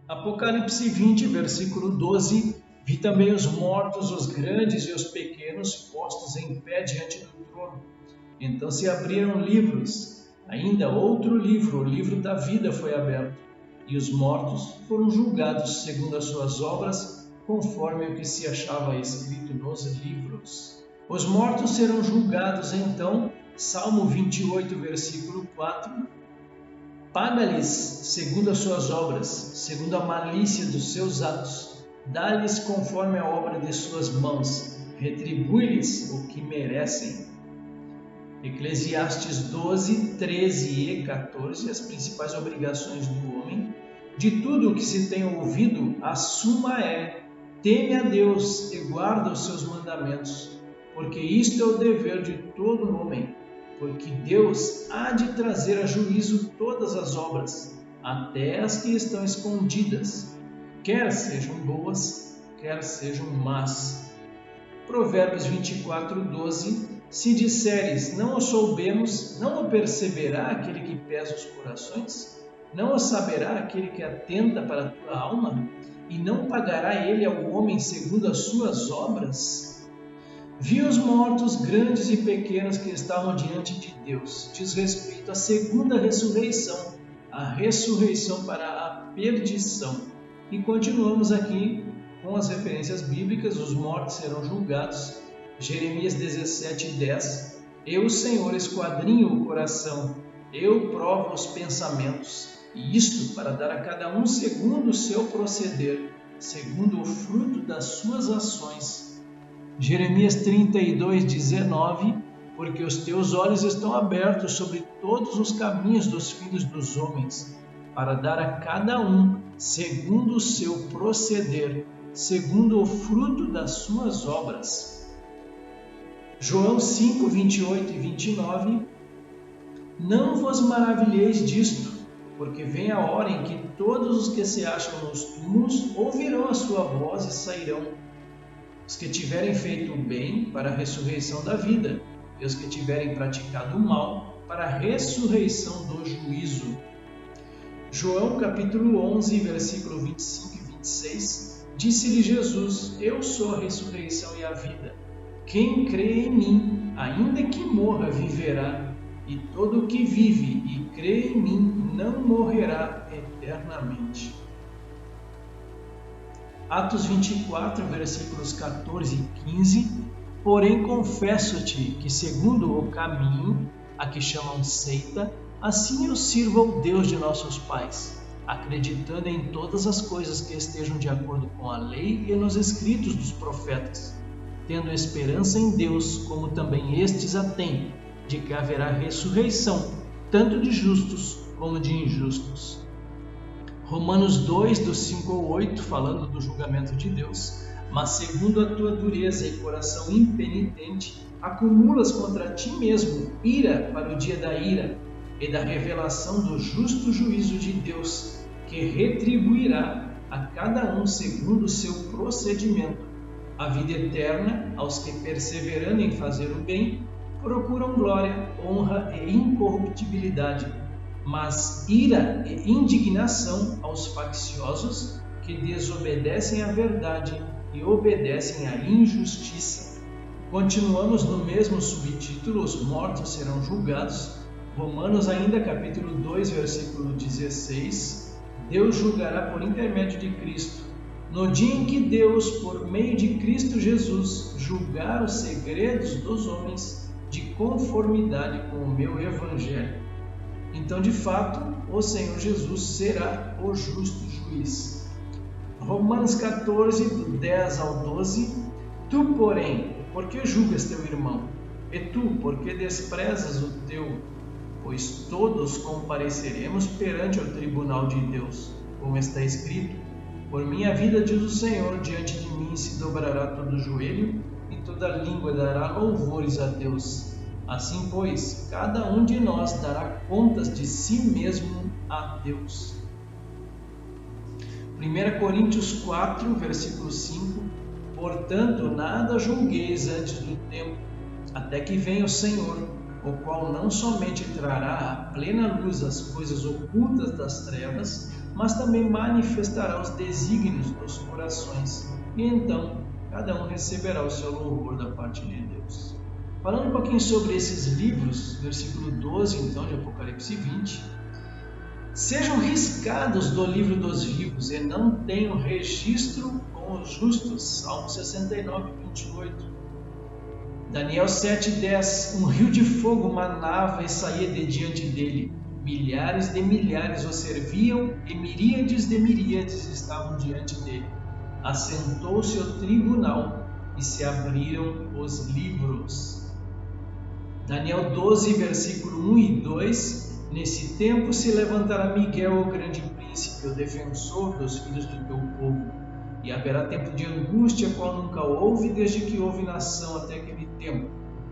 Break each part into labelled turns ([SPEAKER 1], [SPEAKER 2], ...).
[SPEAKER 1] Apocalipse 20, versículo 12. Vi também os mortos, os grandes e os pequenos, postos em pé diante do trono. Então se abriram livros. Ainda outro livro, o livro da vida, foi aberto. E os mortos foram julgados segundo as suas obras, conforme o que se achava escrito nos livros. Os mortos serão julgados então, Salmo 28, versículo 4. Paga-lhes segundo as suas obras, segundo a malícia dos seus atos. Dá-lhes conforme a obra de suas mãos. Retribui-lhes o que merecem. Eclesiastes 12, 13 e 14, as principais obrigações do homem. De tudo o que se tem ouvido, a suma é: teme a Deus e guarda os seus mandamentos, porque isto é o dever de todo homem, porque Deus há de trazer a juízo todas as obras, até as que estão escondidas, quer sejam boas, quer sejam más. Provérbios 24, 12. Se disseres, não o soubemos, não o perceberá aquele que pesa os corações? Não o saberá aquele que atenta para a tua alma? E não pagará ele ao homem segundo as suas obras? Vi os mortos, grandes e pequenos, que estavam diante de Deus. Diz respeito à segunda ressurreição, a ressurreição para a perdição. E continuamos aqui com as referências bíblicas: os mortos serão julgados. Jeremias 17, 10. Eu, Senhor, esquadrinho o coração, eu provo os pensamentos, e isto para dar a cada um segundo o seu proceder, segundo o fruto das suas ações. Jeremias 32, 19. Porque os teus olhos estão abertos sobre todos os caminhos dos filhos dos homens, para dar a cada um segundo o seu proceder, segundo o fruto das suas obras. João 5, 28 e 29. Não vos maravilheis disto, porque vem a hora em que todos os que se acham nos túmulos ouvirão a sua voz e sairão. Os que tiverem feito o bem, para a ressurreição da vida, e os que tiverem praticado o mal, para a ressurreição do juízo. João capítulo 11, versículo 25 e 26. Disse-lhe Jesus: eu sou a ressurreição e a vida. Quem crê em mim, ainda que morra, viverá, e todo o que vive e crê em mim não morrerá eternamente. Atos 24, versículos 14 e 15. Porém confesso-te que, segundo o caminho, a que chamam seita, assim eu sirvo ao Deus de nossos pais, acreditando em todas as coisas que estejam de acordo com a lei e nos escritos dos profetas, tendo esperança em Deus, como também estes a têm, de que haverá ressurreição, tanto de justos como de injustos. Romanos 2, do 5 ao 8, falando do julgamento de Deus. Mas segundo a tua dureza e coração impenitente, acumulas contra ti mesmo ira para o dia da ira e da revelação do justo juízo de Deus, que retribuirá a cada um segundo o seu procedimento. A vida eterna aos que, perseverando em fazer o bem, procuram glória, honra e incorruptibilidade, mas ira e indignação aos facciosos que desobedecem à verdade e obedecem à injustiça. Continuamos no mesmo subtítulo: os mortos serão julgados. Romanos ainda capítulo 2, versículo 16. Deus julgará por intermédio de Cristo. No dia em que Deus, por meio de Cristo Jesus, julgar os segredos dos homens de conformidade com o meu Evangelho. Então, de fato, o Senhor Jesus será o justo juiz. Romanos 14, do 10 ao 12. Tu, porém, por que julgas teu irmão? E tu, por que desprezas o teu? Pois todos compareceremos perante o tribunal de Deus, como está escrito: por minha vida, diz o Senhor, diante de mim se dobrará todo joelho e toda língua dará louvores a Deus. Assim, pois, cada um de nós dará contas de si mesmo a Deus. 1 Coríntios 4, versículo 5. Portanto, nada julgueis antes do tempo, até que venha o Senhor, o qual não somente trará à plena luz as coisas ocultas das trevas, mas também manifestará os desígnios dos corações, e então cada um receberá o seu louvor da parte de Deus. Falando um pouquinho sobre esses livros, versículo 12 então de Apocalipse 20: sejam riscados do livro dos vivos e não tenham registro com os justos. Salmo 69, 28. Daniel 7:10: um rio de fogo manava e saía de diante dele. Milhares de milhares o serviam e miríades de miríades estavam diante dele. Assentou-se o tribunal e se abriram os livros. Daniel 12, versículo 1 e 2: nesse tempo se levantará Miguel, o grande príncipe, o defensor dos filhos do teu povo. E haverá tempo de angústia, qual nunca houve, desde que houve nação até aquele tempo.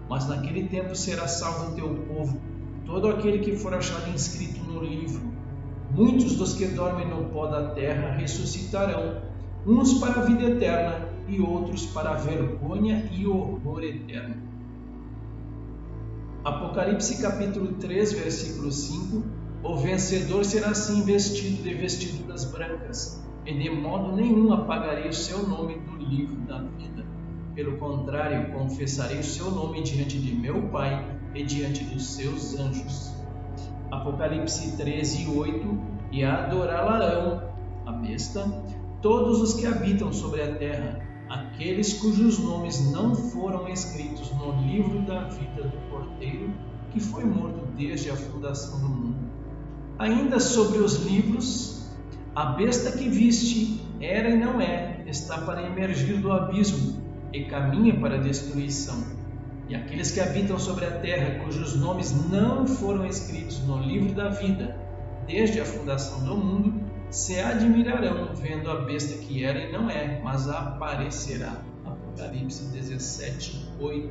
[SPEAKER 1] Mas naquele tempo será salvo o teu povo, todo aquele que for achado inscrito no livro. Muitos dos que dormem no pó da terra ressuscitarão, uns para a vida eterna e outros para a vergonha e horror eterno. Apocalipse capítulo 3, versículo 5: o vencedor será assim vestido de vestiduras brancas, e de modo nenhum apagarei o seu nome do livro da vida. Pelo contrário, confessarei o seu nome diante de meu Pai e diante dos seus anjos. Apocalipse 13, 8: e adorá-la-ão, a besta, todos os que habitam sobre a terra, aqueles cujos nomes não foram escritos no livro da vida do Cordeiro, que foi morto desde a fundação do mundo. Ainda sobre os livros: a besta que viste era e não é, está para emergir do abismo e caminha para a destruição. E aqueles que habitam sobre a terra, cujos nomes não foram escritos no livro da vida, desde a fundação do mundo, se admirarão vendo a besta que era e não é, mas aparecerá. Apocalipse 17, 8.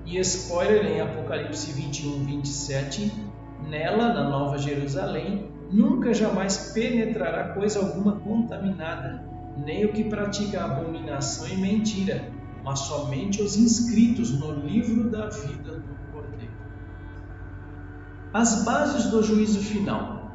[SPEAKER 1] E spoiler em Apocalipse 21, 27, nela, na Nova Jerusalém, nunca jamais penetrará coisa alguma contaminada, nem o que pratica abominação e mentira, mas somente os inscritos no livro da vida do Cordeiro. As bases do juízo final.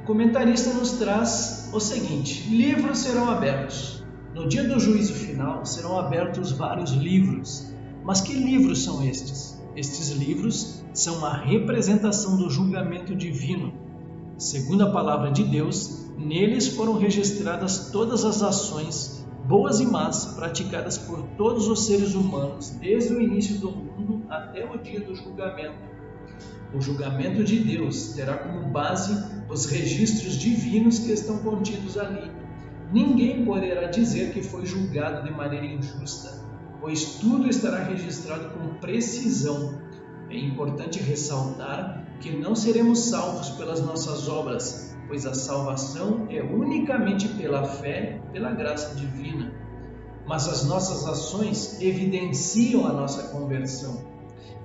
[SPEAKER 1] O comentarista nos traz o seguinte: livros serão abertos. No dia do juízo final serão abertos vários livros. Mas que livros são estes? Estes livros são a representação do julgamento divino. Segundo a palavra de Deus, neles foram registradas todas as ações, boas e más, praticadas por todos os seres humanos desde o início do mundo até o dia do julgamento. O julgamento de Deus terá como base os registros divinos que estão contidos ali. Ninguém poderá dizer que foi julgado de maneira injusta, pois tudo estará registrado com precisão. É importante ressaltar que não seremos salvos pelas nossas obras, pois a salvação é unicamente pela fé, pela graça divina. Mas as nossas ações evidenciam a nossa conversão.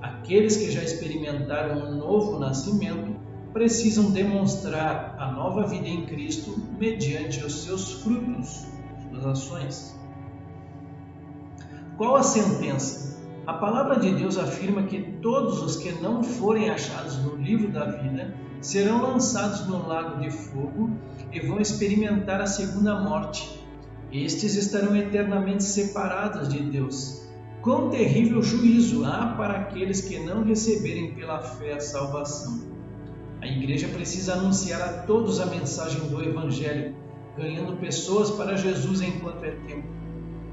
[SPEAKER 1] Aqueles que já experimentaram um novo nascimento precisam demonstrar a nova vida em Cristo mediante os seus frutos, suas ações. Qual a sentença? A palavra de Deus afirma que todos os que não forem achados no livro da vida serão lançados no lago de fogo e vão experimentar a segunda morte. Estes estarão eternamente separados de Deus. Quão terrível juízo há para aqueles que não receberem pela fé a salvação. A igreja precisa anunciar a todos a mensagem do Evangelho, ganhando pessoas para Jesus enquanto é tempo.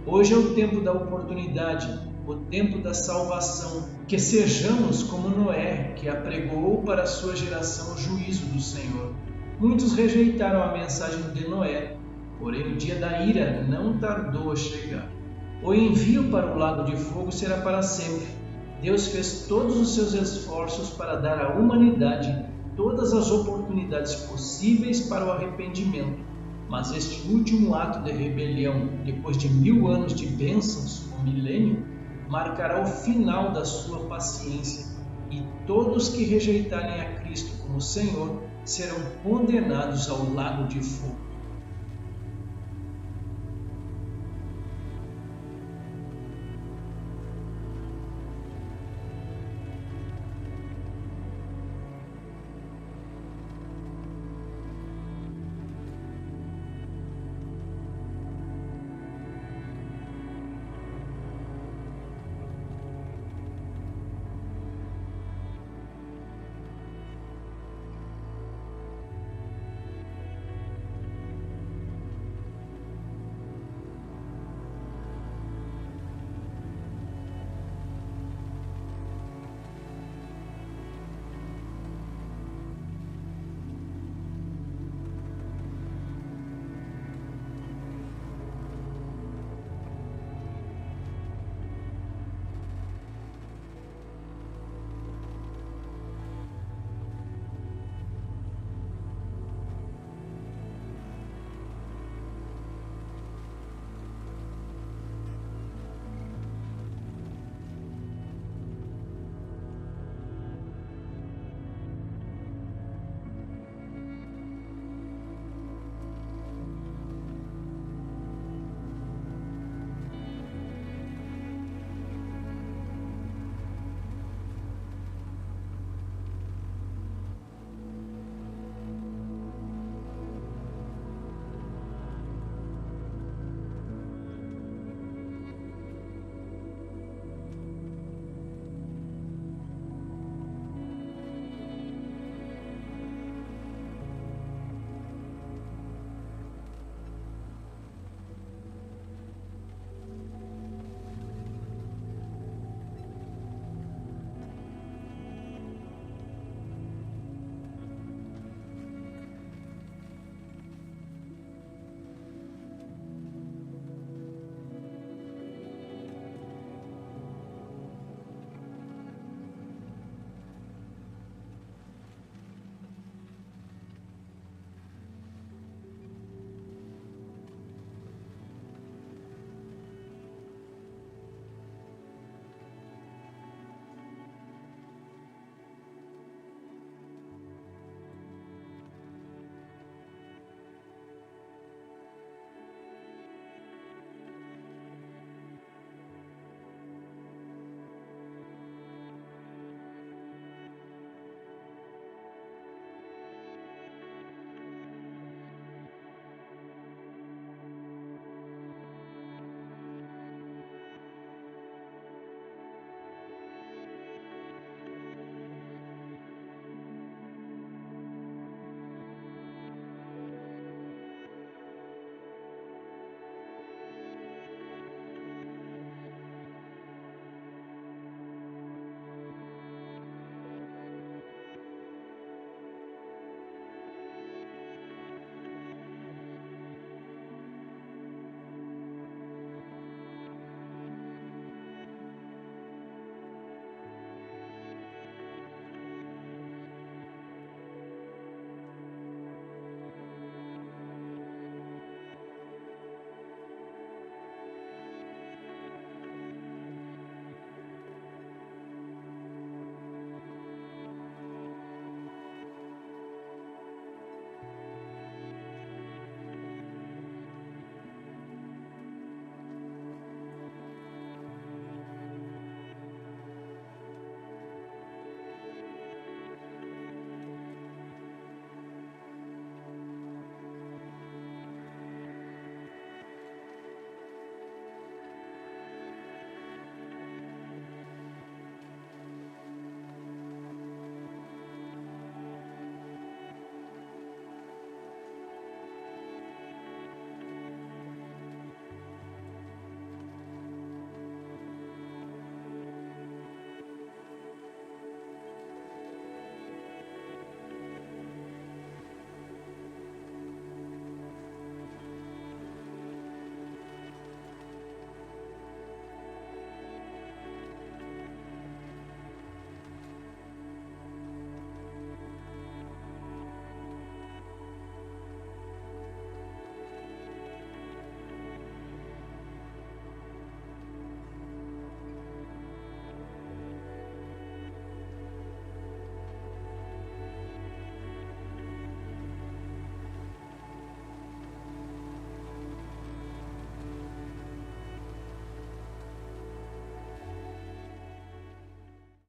[SPEAKER 1] Hoje é o tempo da oportunidade, o tempo da salvação. Que sejamos como Noé, que apregoou para a sua geração o juízo do Senhor. Muitos rejeitaram a mensagem de Noé, porém o dia da ira não tardou a chegar. O envio para o lago de fogo será para sempre. Deus fez todos os seus esforços para dar à humanidade todas as oportunidades possíveis para o arrependimento. Mas este último ato de rebelião, depois de 1000 anos de bênçãos, o milênio, marcará o final da sua paciência, e todos que rejeitarem a Cristo como Senhor serão condenados ao lago de fogo.